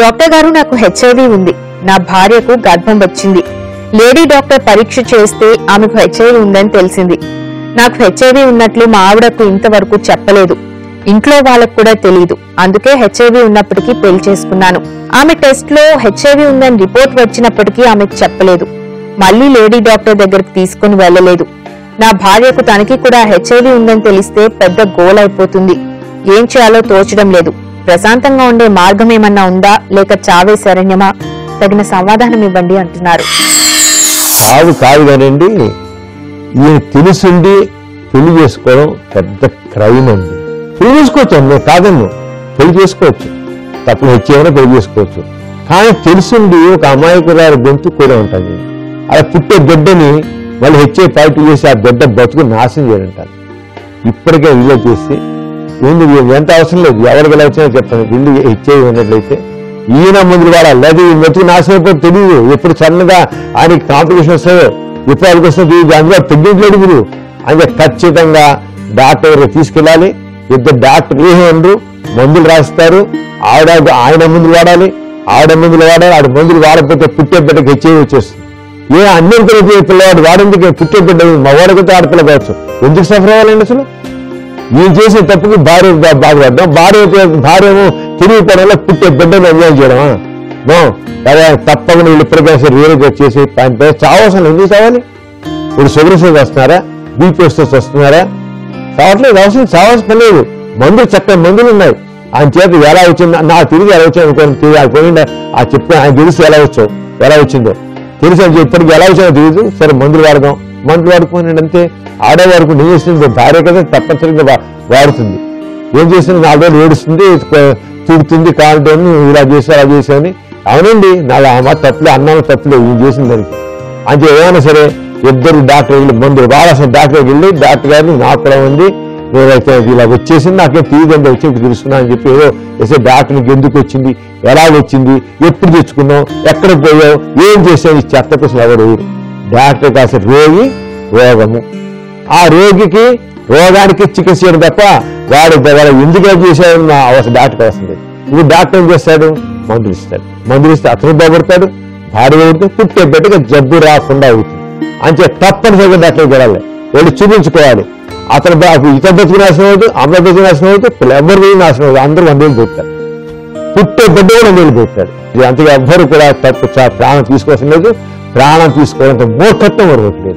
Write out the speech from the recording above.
Doctor గారు, నాకు HIV ఉంది. నా భార్యకు గర్భం వచ్చింది. లేడీ డాక్టర్ పరీక్ష చేస్తే ఆమెకు హెచ్ఐవి ఉందని తెలిసింది. నాకు హెచ్ఐవి ఉన్నట్లు మా ఆవిడకు ఇంతవరకు చెప్పలేదు. ఇంట్లో వాళ్ళకు కూడా తెలియదు. అందుకే హెచ్ఐవి ఉన్నప్పటికీ పెళ్లి చేసుకున్నాను. ఆమె టెస్ట్ లో హెచ్ఐవి ఉందని రిపోర్ట్ వచ్చినప్పటికీ ఆమెకు చెప్పలేదు. మళ్లీ లేడీ డాక్టర్ దగ్గరికి తీసుకుని వెళ్లలేదు. నా భార్యకు తనకి కూడా హెచ్ఐవి ఉందని తెలిస్తే పెద్ద గోల్ అయిపోతుంది. ఏం చేయాలో తోచడం లేదు. ప్రశాంతంగా ఉండే మార్గం ఏమన్నా ఉందా, లేక చావే శరణ్యమా? తగిన సమాధానం ఇవ్వండి అంటున్నారు. చావు కాదు కానండి, ఈయన తెలుసుండి పెళ్లి చేసుకోవడం పెద్ద క్రైమ్ అండి. పెళ్లి చేసుకోవచ్చు అండి, కాదండి, పెళ్లి చేసుకోవచ్చు, తప్పుడు హెచ్ఐవినా పెళ్లి చేసుకోవచ్చు. కానీ తెలుసుండి ఒక అమాయకురాలు గొంతు కూడా ఉంటుంది. అలా పుట్టే బిడ్డని మళ్ళీ హెచ్ఐవి పాజిటివ్ చేసి ఆ బిడ్డ బతుకు నాశనం చేయాలంటారు. ఇప్పటికే ఇల్లు చేసి ముందు ఎంత అవసరం లేదు, ఎవరికి ఎలా వచ్చినా చెప్పండి. ఇల్లు హెచ్ఐవి ఉన్నట్లయితే ఈయన మందులు వాడాలి, లేదా ఈ బతుకు నాశనం అయిపోతే తెలియదు. ఎప్పుడు సన్నగా ఆయనకి కాంపిటీషన్ వస్తాయో, ఎప్పుడు వాళ్ళకి వస్తుందో తెలియదు. అందులో తగ్గించలేడు మీరు. అందుకే ఖచ్చితంగా డాక్టర్ తీసుకెళ్ళాలి. ఇద్దరు డాక్టర్ ఏమన్నారు, మందులు రాస్తారు. ఆయన మందులు వాడాలి, ఆవిడ మందులు వాడాలి. ఆవిడ మందులు వాడకపోతే పుట్టే బిడ్డకి హెచ్ఐవి వచ్చేస్తుంది. అన్నం కలిపి పిల్లవాడు వాడేందుకు పుట్టే బిడ్డ మగవాడికైతే ఆడపిల్ల కావచ్చు. ఎందుకు సఫర్ అవ్వాలండి అసలు? ఈయన చేసిన తప్పుకి భార్య బాధపడ్డాం. భార్య ఏమో తిరిగిపోవడంలో పుట్టే బిడ్డను ఎంజాయ్ చేయడమా? తప్పకుండా వీళ్ళు ఇప్పటికైనా రియల్గా చేసి చావసం ఎందుకు చావాలి? ఇప్పుడు షుగర్ వస్తున్నారా, బీపీ వస్తున్నారా? చావట్లేదు, అవసరం చావాల్సిన పని లేదు. మందులు చక్కని మందులు ఉన్నాయి. ఆయన చేత ఎలా వచ్చింది, నాకు తిరిగి ఎలా వచ్చాను అనుకోండి. ఆ చెప్పి ఆయన తెలిసి ఎలా వచ్చిందో తెలిసి అని ఇప్పటికి ఎలా వచ్చానో తెలియదు. సరే మందులు వాడదాం, మందులు వాడుకోనండి అంతే. ఆడేవారికి నేను చేసింది భార్య కదా తప్పనిసరిగా వాడుతుంది. ఏం చేసింది, 4 రోజులు ఏడుస్తుంది, తిడుతుంది, కాలుతోని ఇలా చేసి అలా చేసామని. అవునండి, నాలుగు ఆ మాట తప్పులే, అన్నాను తప్పులే ఈయన చేసిన దానికి. అంటే ఏమైనా సరే ఇద్దరు డాక్టర్ వెళ్ళి మందులు వాడాల్సిన డాక్టర్కి వెళ్ళి, డాక్టర్ గారిని నాకు కూడా ఉంది, నేనైతే ఇలా వచ్చేసింది, నాకేం తీయదండి, వచ్చి ఇప్పుడు తెలుసుకున్నా అని చెప్పి ఏదో వేసే డాక్టర్కి ఎందుకు వచ్చింది, ఎలా వచ్చింది, ఎప్పుడు తెచ్చుకున్నావు, ఎక్కడ పోయావు, ఏం చేసావు, ఈ చెత్త కోసం ఎవరు డాక్టర్ కాస్త రోగి రోగము. ఆ రోగికి రోగానికి చికిత్స చేయడం తప్ప వాడు ఎందుకు చేశాడు అవసరం డాక్టర్కి వస్తుంది. ఇప్పుడు డాక్టర్ ఏం చేస్తాడు, మందులు ఇస్తాడు. మందులు ఇస్తే అతను బాగుపడతాడు, భార్య బాగుపడితే పుట్టే బిడ్డగా జబ్బు రాకుండా అవుతుంది. అంతే తప్పనిసరిగా డాక్టర్కి వెళ్ళాలి, వెళ్ళి చూపించుకోవాలి. అతను ఇతర బతుకు నాశనం అవుతుంది, అమ్మ బతుకు నాశనం అవుతుంది, ఎవరు నాశనం అవుతుంది, అందరూ 100 ఏళ్ళు పోతారు. పుట్టే బిడ్డ కూడా 100 ఏళ్ళు పోతాడు. అంతగా ఎవ్వరు కూడా తప్పు ప్రాణం తీసుకోవాల్సిన లేదు. ప్రాణం తీసుకోవాలంటే మూర్ఖత్వం వరకు లేదు.